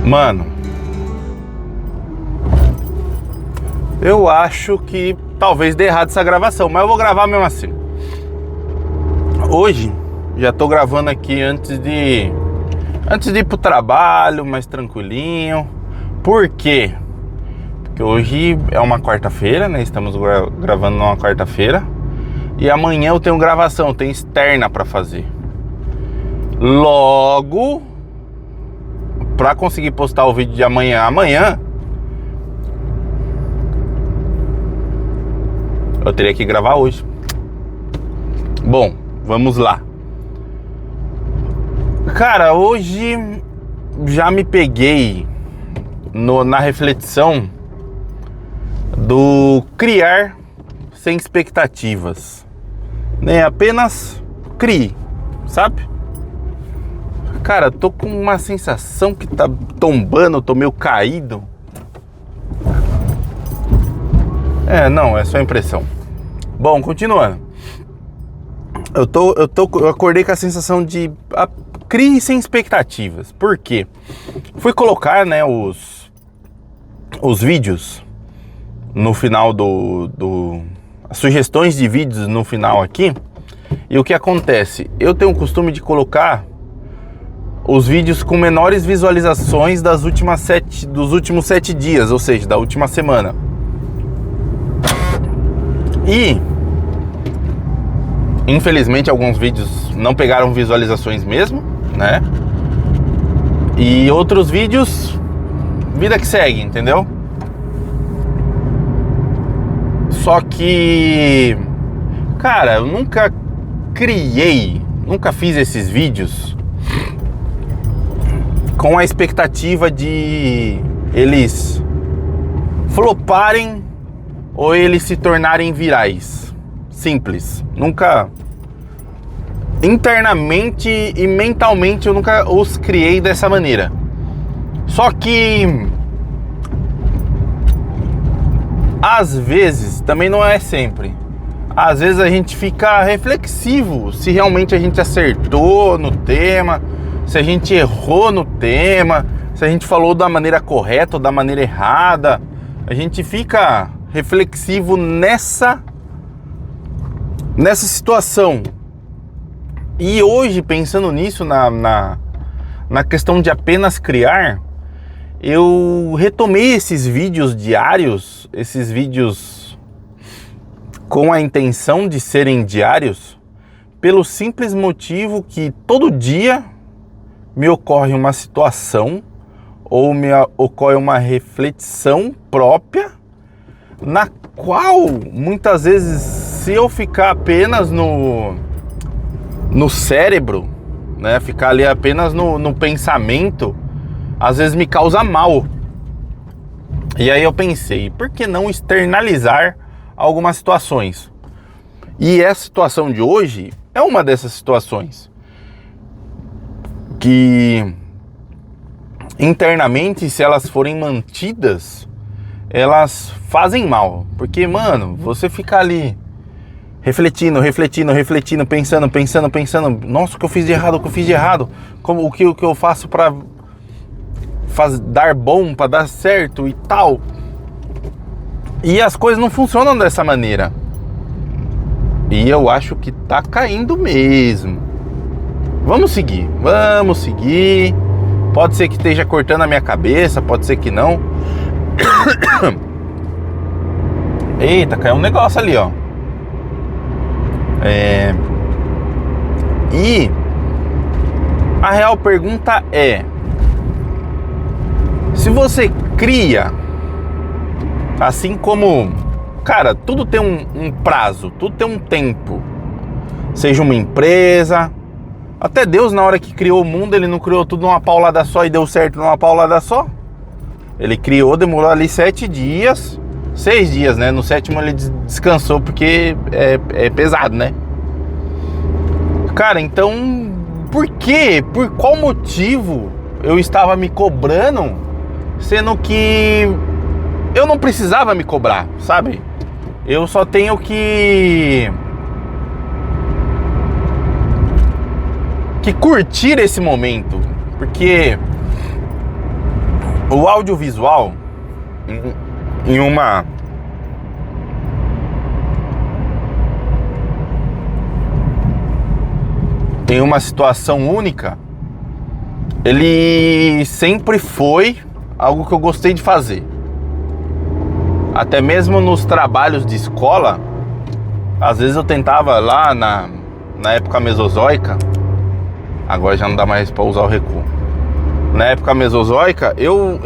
Mano, eu acho que talvez dê errado essa gravação, mas eu vou gravar mesmo assim. Hoje, já tô gravando aqui antes de ir pro trabalho, mais tranquilinho. Por quê? Porque hoje é uma quarta-feira, né? Estamos gravando numa quarta-feira. E amanhã eu tenho gravação, tenho externa pra fazer. Logo, pra conseguir postar o vídeo de amanhã, eu teria que gravar hoje. Bom, vamos lá. Cara, hoje já me peguei na reflexão do criar sem expectativas. Nem apenas crie, sabe? Cara, tô com uma sensação que tá tombando, tô meio caído. Não, é só impressão. Bom, continuando. Eu acordei com a sensação de crie sem expectativas. Por quê? Fui colocar, né, os vídeos no final as sugestões de vídeos no final aqui. E o que acontece? Eu tenho o costume de colocar os vídeos com menores visualizações dos últimos 7 dias, ou seja, da última semana. E infelizmente alguns vídeos não pegaram visualizações mesmo, né? E outros vídeos, vida que segue, entendeu? Só que, cara, eu nunca fiz esses vídeos com a expectativa de eles floparem ou eles se tornarem virais. Simples. Nunca, internamente e mentalmente, eu nunca os criei dessa maneira. Só que às vezes, também não é sempre, às vezes a gente fica reflexivo se realmente a gente acertou no tema, se a gente errou no tema, se a gente falou da maneira correta ou da maneira errada. A gente fica reflexivo nessa situação. E hoje, pensando nisso, na questão de apenas criar, eu retomei esses vídeos diários, esses vídeos com a intenção de serem diários, pelo simples motivo que todo dia me ocorre uma situação ou me ocorre uma reflexão própria, na qual muitas vezes, se eu ficar apenas no cérebro, né, ficar ali apenas no pensamento, às vezes me causa mal. E aí eu pensei, por que não externalizar algumas situações? E essa situação de hoje é uma dessas situações que internamente, se elas forem mantidas, elas fazem mal. Porque, mano, você fica ali refletindo, pensando, nossa, o que eu fiz de errado, como o que eu faço para dar bom, para dar certo e tal. E as coisas não funcionam dessa maneira. E eu acho que tá caindo mesmo. Vamos seguir. Pode ser que esteja cortando a minha cabeça, pode ser que não. Eita, caiu um negócio ali, ó. E a real pergunta é: se você cria, assim como, cara, tudo tem um prazo, tudo tem um tempo. Seja uma empresa, até Deus, na hora que criou o mundo, ele não criou tudo numa paulada só e deu certo numa paulada só. Ele criou, demorou ali 7 dias, 6 dias, né? No 7º ele descansou porque é pesado, né? Cara, então, por quê? Por qual motivo eu estava me cobrando, sendo que eu não precisava me cobrar, sabe? Eu só tenho que curtir esse momento, porque O audiovisual, em uma situação única, ele sempre foi algo que eu gostei de fazer. Até mesmo nos trabalhos de escola, às vezes eu tentava lá na época mesozoica, agora já não dá mais para usar o recuo. Na época mesozoica, eu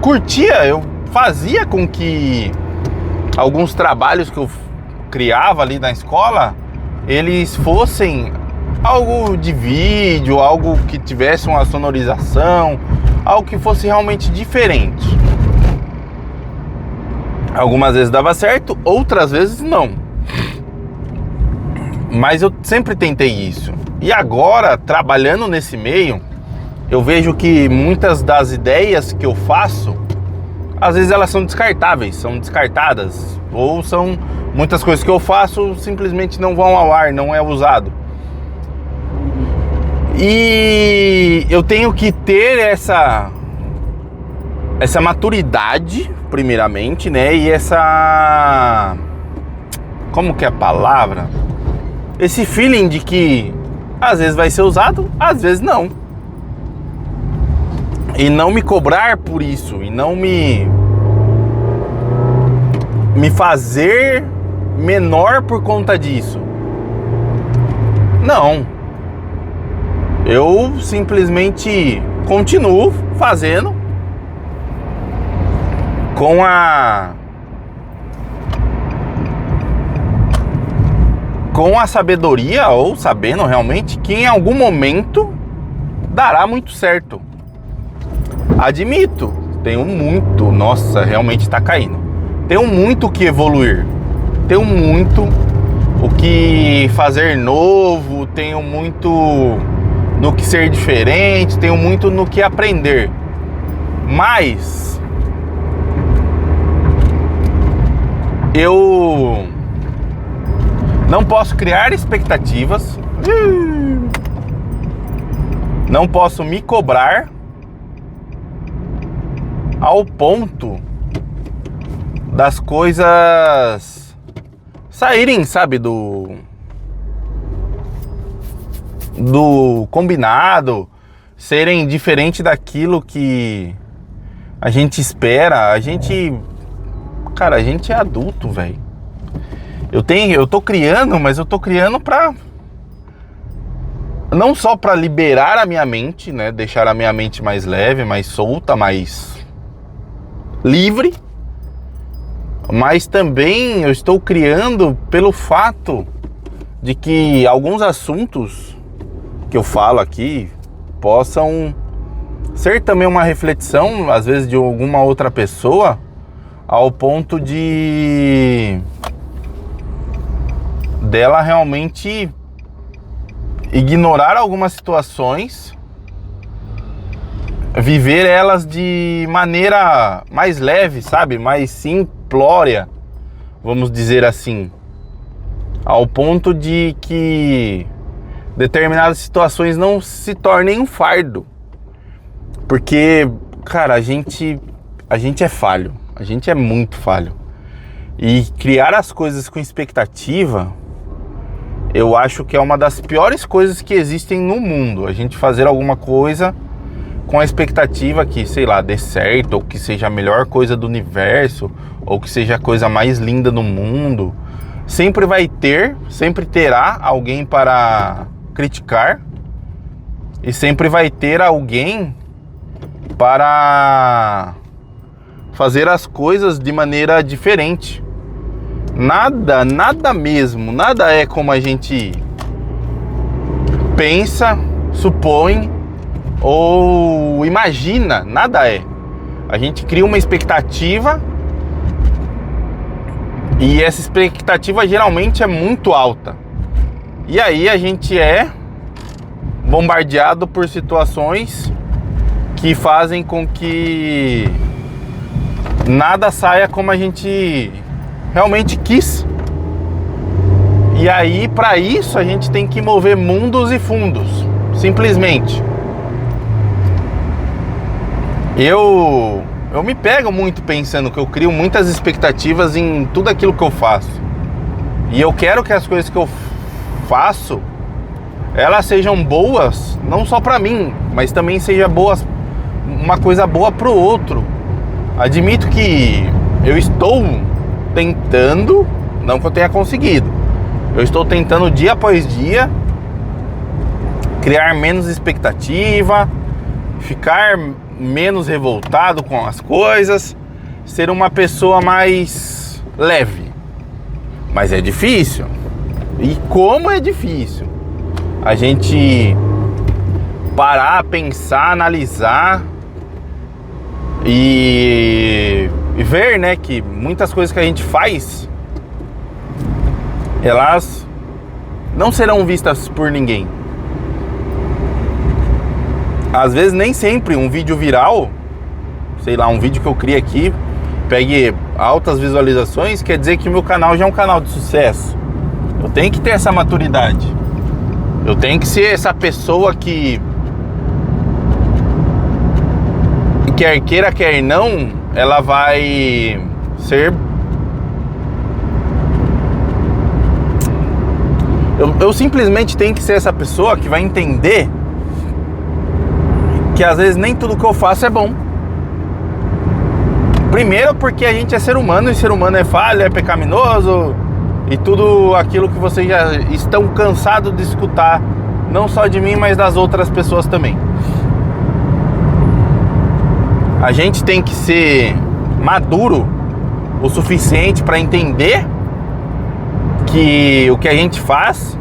curtia, eu fazia com que alguns trabalhos que eu criava ali na escola, eles fossem algo de vídeo, algo que tivesse uma sonorização, algo que fosse realmente diferente. Algumas vezes dava certo, outras vezes não. Mas eu sempre tentei isso. E agora, trabalhando nesse meio, eu vejo que muitas das ideias que eu faço, às vezes elas são descartáveis, são descartadas. Ou são muitas coisas que eu faço simplesmente não vão ao ar, não é usado. E eu tenho que ter essa maturidade, primeiramente, né? E essa... como que é a palavra? Esse feeling de que às vezes vai ser usado, às vezes não. E não me cobrar por isso. E não me fazer menor por conta disso. Não. Eu simplesmente continuo fazendo com a sabedoria, ou sabendo realmente que em algum momento dará muito certo. Admito, tenho muito, nossa, realmente tá caindo. Tenho muito o que evoluir, tenho muito o que fazer novo, tenho muito no que ser diferente, tenho muito no que aprender. Mas eu não posso criar expectativas, não posso me cobrar ao ponto das coisas saírem, sabe, do combinado, serem diferente daquilo que a gente espera. Cara, a gente é adulto, velho. Eu tô criando, mas eu tô criando pra... não só pra liberar a minha mente, né? Deixar a minha mente mais leve, mais solta, mais livre. Mas também eu estou criando pelo fato de que alguns assuntos que eu falo aqui possam ser também uma reflexão, às vezes, de alguma outra pessoa, ao ponto de dela realmente ignorar algumas situações, viver elas de maneira mais leve, sabe? Mais simplória, vamos dizer assim, ao ponto de que determinadas situações não se tornem um fardo. Porque, cara, a gente é falho, a gente é muito falho. E criar as coisas com expectativa, eu acho que é uma das piores coisas que existem no mundo. A gente fazer alguma coisa com a expectativa que, sei lá, dê certo, ou que seja a melhor coisa do universo, ou que seja a coisa mais linda do mundo. Sempre terá alguém para criticar, e sempre vai ter alguém para fazer as coisas de maneira diferente. Nada mesmo, nada é como a gente pensa, supõe ou imagina, nada é. A gente cria uma expectativa e essa expectativa geralmente é muito alta. E aí a gente é bombardeado por situações que fazem com que nada saia como a gente realmente quis. E aí, para isso, a gente tem que mover mundos e fundos, simplesmente. eu me pego muito pensando que eu crio muitas expectativas em tudo aquilo que eu faço. E eu quero que as coisas que eu faço, elas sejam boas, não só pra mim, mas também seja boas, uma coisa boa pro outro. Admito que eu estou tentando, não que eu tenha conseguido, eu estou tentando dia após dia criar menos expectativa, ficar menos revoltado com as coisas, ser uma pessoa mais leve. Mas é difícil. E como é difícil a gente parar, pensar, analisar e ver, né, que muitas coisas que a gente faz, elas não serão vistas por ninguém. Às vezes nem sempre um vídeo viral, sei lá, um vídeo que eu criei aqui, pegue altas visualizações, quer dizer que o meu canal já é um canal de sucesso. Eu tenho que ter essa maturidade. Eu tenho que ser essa pessoa que quer queira, quer não, ela vai ser... Eu simplesmente tenho que ser essa pessoa que vai entender que às vezes nem tudo que eu faço é bom. Primeiro porque a gente é ser humano, e ser humano é falho, é pecaminoso, e tudo aquilo que vocês já estão cansados de escutar, não só de mim, mas das outras pessoas também. A gente tem que ser maduro o suficiente para entender que o que a gente faz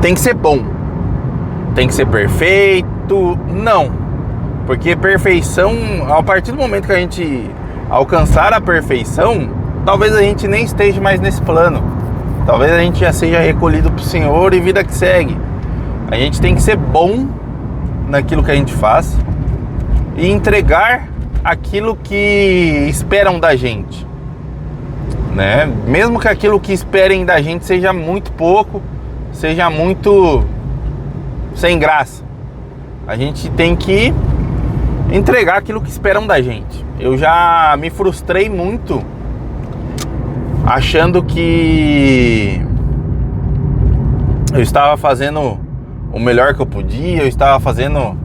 tem que ser bom, tem que ser perfeito. Não, porque perfeição, a partir do momento que a gente alcançar a perfeição, talvez a gente nem esteja mais nesse plano, talvez a gente já seja recolhido pro Senhor e vida que segue. A gente tem que ser bom naquilo que a gente faz e entregar aquilo que esperam da gente, né? Mesmo que aquilo que esperem da gente seja muito pouco, seja muito sem graça, a gente tem que entregar aquilo que esperam da gente. Eu já me frustrei muito achando que eu estava fazendo o melhor que eu podia, eu estava fazendo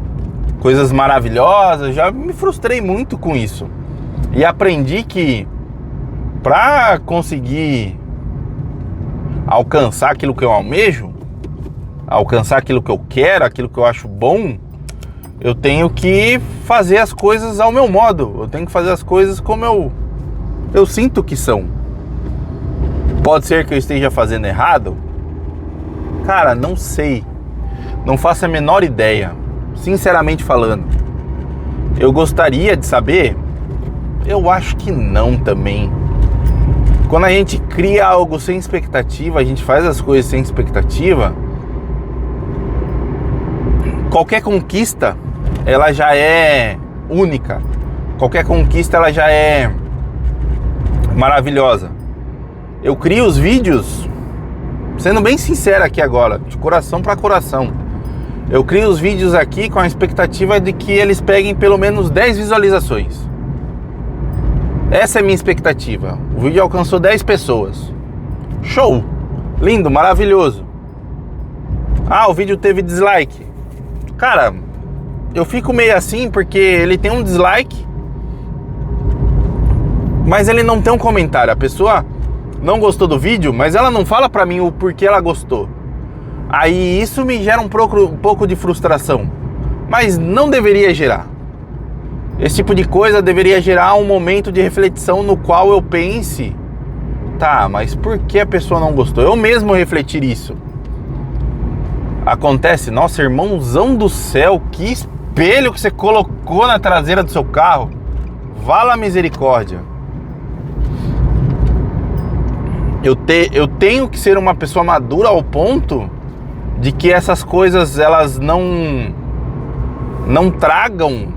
coisas maravilhosas. Já me frustrei muito com isso e aprendi que para conseguir alcançar aquilo que eu almejo, alcançar aquilo que eu quero, aquilo que eu acho bom, eu tenho que fazer as coisas ao meu modo. Eu tenho que fazer as coisas como eu sinto que são. Pode ser que eu esteja fazendo errado? Cara, não sei. Não faço a menor ideia. Sinceramente falando. Eu gostaria de saber? Eu acho que não também. Quando a gente cria algo sem expectativa, a gente faz as coisas sem expectativa, qualquer conquista, ela já é única. Qualquer conquista, ela já é maravilhosa. Eu crio os vídeos, sendo bem sincero aqui agora, de coração para coração. Eu crio os vídeos aqui com a expectativa de que eles peguem pelo menos 10 visualizações. Essa é a minha expectativa. O vídeo alcançou 10 pessoas. Show! Lindo, maravilhoso. Ah, o vídeo teve dislike. Cara, eu fico meio assim porque ele tem um dislike, mas ele não tem um comentário. A pessoa não gostou do vídeo, mas ela não fala pra mim o porquê ela gostou. Aí isso me gera um pouco de frustração. Mas não deveria gerar. Esse tipo de coisa deveria gerar um momento de reflexão no qual eu pense: tá, mas por que a pessoa não gostou? Eu mesmo refletir isso. Acontece, nossa, irmãozão do céu, que espelho que você colocou na traseira do seu carro. Vala misericórdia. Eu tenho que ser uma pessoa madura ao ponto de que essas coisas elas não tragam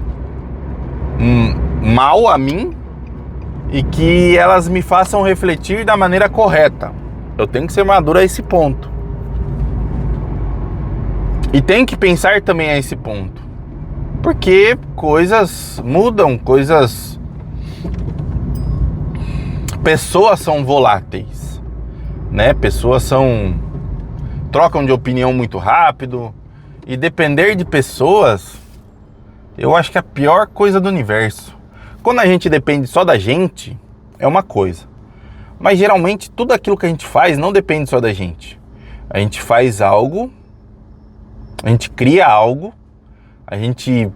mal a mim e que elas me façam refletir da maneira correta. Eu tenho que ser maduro a esse ponto. E tem que pensar também a esse ponto, porque coisas mudam, pessoas são voláteis, né? Pessoas trocam de opinião muito rápido, e depender de pessoas, eu acho que é a pior coisa do universo. Quando a gente depende só da gente, é uma coisa, mas geralmente tudo aquilo que a gente faz não depende só da gente. A gente faz algo, a gente cria algo, a gente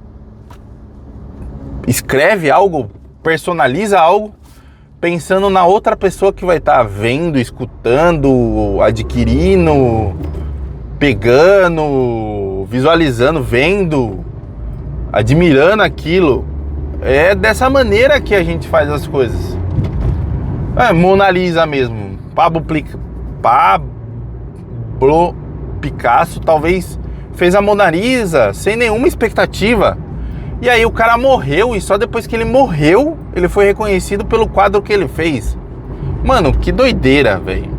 escreve algo, personaliza algo, pensando na outra pessoa que vai estar vendo, escutando, adquirindo, pegando, visualizando, vendo, admirando aquilo. É dessa maneira que a gente faz as coisas. Mona Lisa mesmo, Pablo Picasso talvez fez a Mona Lisa sem nenhuma expectativa. E aí o cara morreu, e só depois que ele morreu, ele foi reconhecido pelo quadro que ele fez. Mano, que doideira, velho.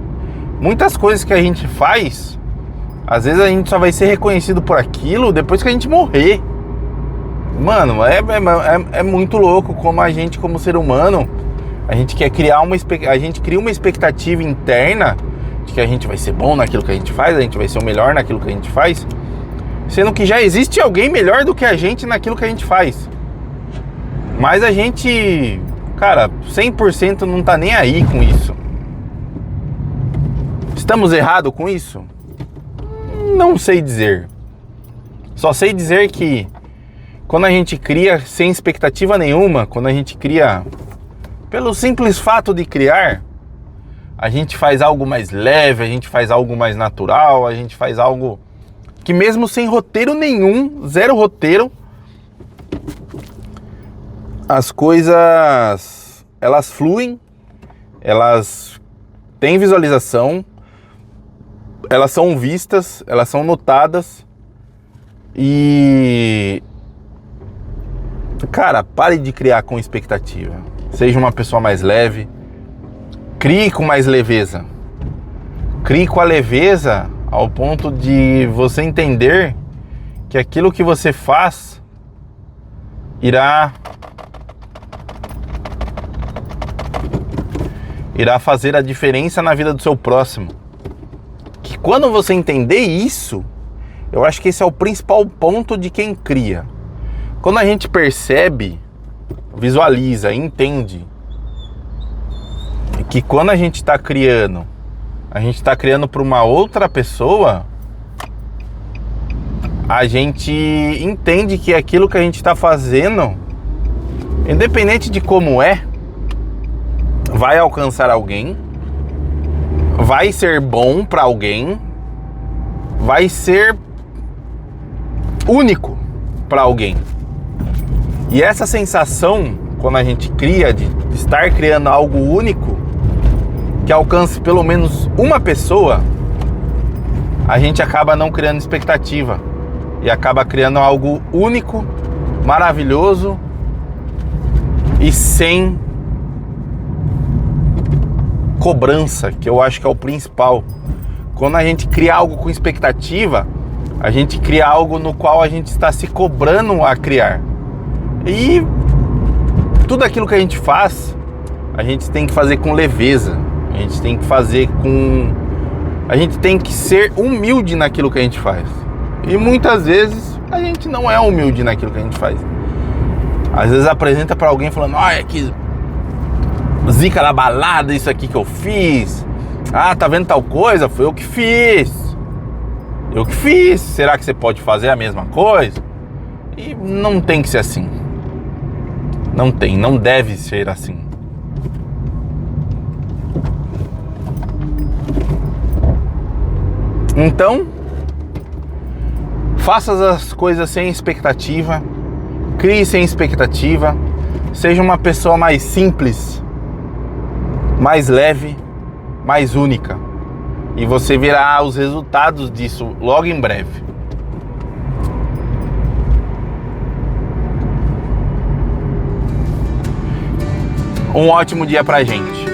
Muitas coisas que a gente faz, às vezes a gente só vai ser reconhecido por aquilo depois que a gente morrer. Mano, é muito louco como a gente, como ser humano, a gente quer criar a gente cria uma expectativa interna de que a gente vai ser bom naquilo que a gente faz, a gente vai ser o melhor naquilo que a gente faz, sendo que já existe alguém melhor do que a gente naquilo que a gente faz. Mas a gente, cara, 100% não tá nem aí com isso. Estamos errados com isso? Não sei dizer. Só sei dizer que quando a gente cria sem expectativa nenhuma, quando a gente cria pelo simples fato de criar, a gente faz algo mais leve, a gente faz algo mais natural, a gente faz algo que mesmo sem roteiro nenhum, zero roteiro, as coisas, elas fluem, elas têm visualização, elas são vistas, elas são notadas. E, cara, pare de criar com expectativa. Seja uma pessoa mais leve, crie com mais leveza. Crie com a leveza ao ponto de você entender que aquilo que você faz irá fazer a diferença na vida do seu próximo. Que quando você entender isso, eu acho que esse é o principal ponto de quem cria. Quando a gente percebe, visualiza, entende que quando a gente está criando para uma outra pessoa, a gente entende que aquilo que a gente está fazendo, independente de como vai alcançar alguém, vai ser bom para alguém, vai ser único para alguém. E essa sensação, quando a gente cria, de estar criando algo único, que alcance pelo menos uma pessoa, a gente acaba não criando expectativa e acaba criando algo único, maravilhoso e sem cobrança, que eu acho que é o principal. Quando a gente cria algo com expectativa, a gente cria algo no qual a gente está se cobrando a criar. E tudo aquilo que a gente faz, a gente tem que fazer com leveza. A gente tem que fazer com... A gente tem que ser humilde naquilo que a gente faz. E muitas vezes a gente não é humilde naquilo que a gente faz. Às vezes apresenta para alguém falando: olha que zica da balada, isso aqui que eu fiz. Ah, tá vendo tal coisa? Foi eu que fiz. Eu que fiz. Será que você pode fazer a mesma coisa? E não tem que ser assim. Não deve ser assim. Então, faça as coisas sem expectativa, crie sem expectativa, seja uma pessoa mais simples, mais leve, mais única. E você verá os resultados disso logo em breve. Um ótimo dia pra gente.